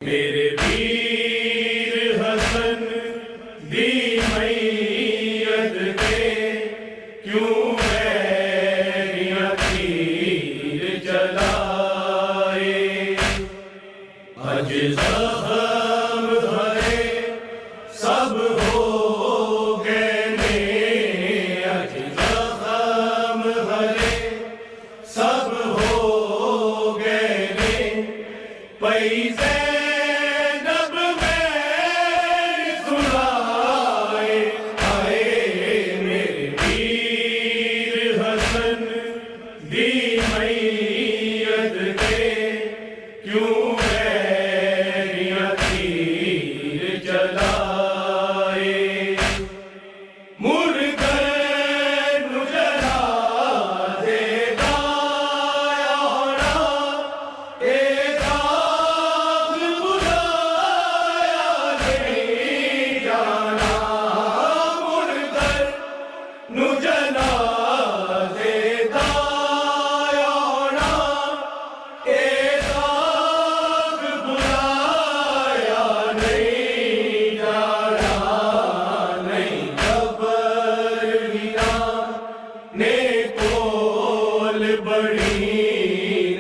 میرے ویر حسن دی میت کے کیوں میریاں تیر چلائے، اج زخم بھرے سب ہو گئے نے، اج زخم بھرے سب ہو گئے نے، پیسے دی میت کے کیوں میریاں تیر چلائے، مردے نو جلا دے گا یارا، اے داغ بلایا نہیں جانا، مردے نو جلا بڑی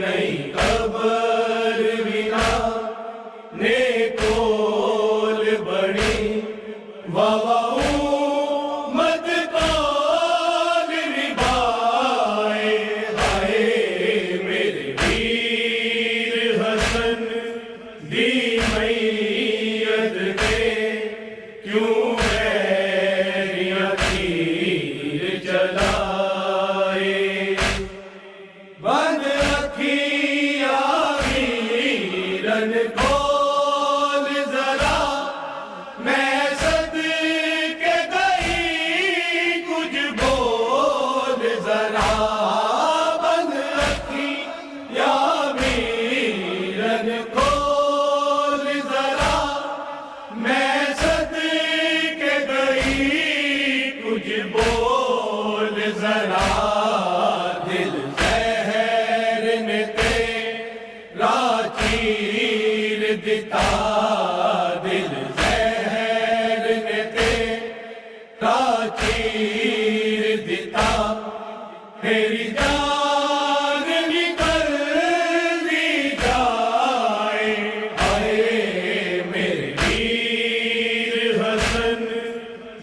نہیں قبر بنا نے کول بڑی، واوا مت کال نبھائے، ہائے میرے ویر حسن دی میت کے کیوں میریاں تیر چلائے، بند اکھیاں ویرن کھول ذرا، میں صدقے گئی کچھ بول ذرا، بند اکھیاں ویرن کھول ذرا، میں صدقے گئی کچھ بول ذرا، دل چیر دیتا، دل زہر نے تیرا چیر دیتا، میری جان نکل دی جائے، ہائے میرے ویر حسن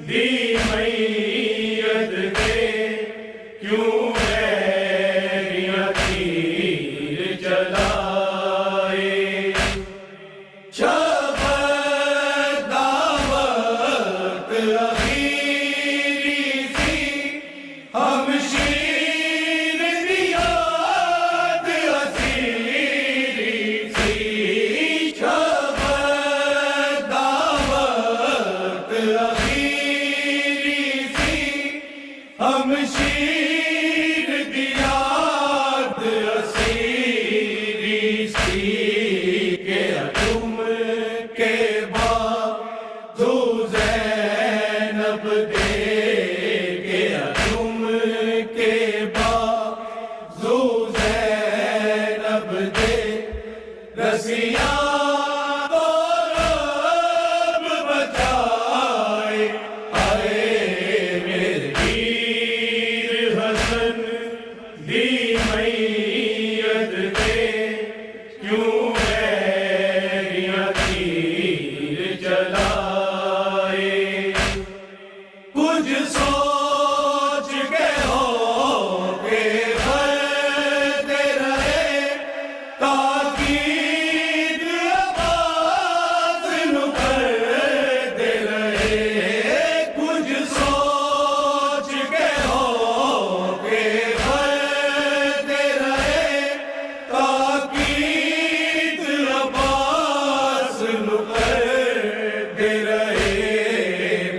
دی میت کے کیوں میریاں تیر چلائے، شبِ دعوت اخیری سی، ہم شیر دی یاد اسیری سی، شبِ دعوت اخیری سی، ہم شیر دی یاد اسیری سی، کہ تم کے بازو زینب دے، کہ تم کے بازو زینب دے، رسیاں تو رب بچائے، ہائے میرے ویر حسن دی میت کے کیوں میریاں تیر چلائے، کچھ سوچ کے ہو کے بھرتے رہے، تاکید عباس نو کرتے رہے، کچھ سوچ کے ہو کے بھرتے رہے، تاکید عباس نو کرتے رہے،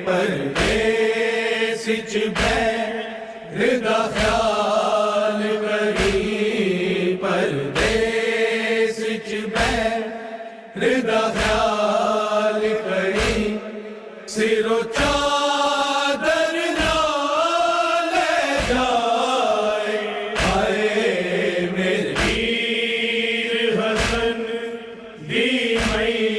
پردیس وچ بیٹھ دا خیال کری، پردیس وچ بیٹھ دا خیال کری، سرو چادر نال لے جائے، ہائے میرے ویر حسن دی مئی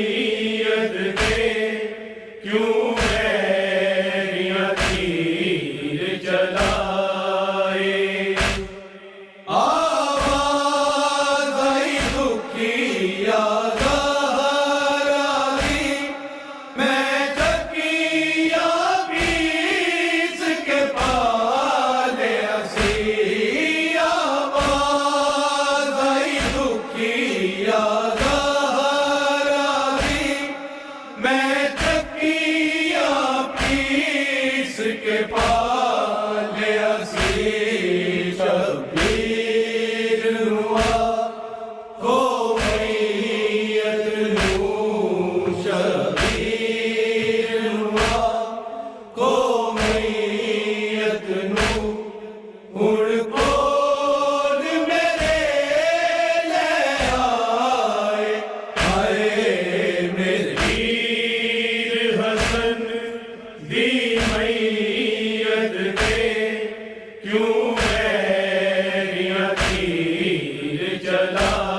چلا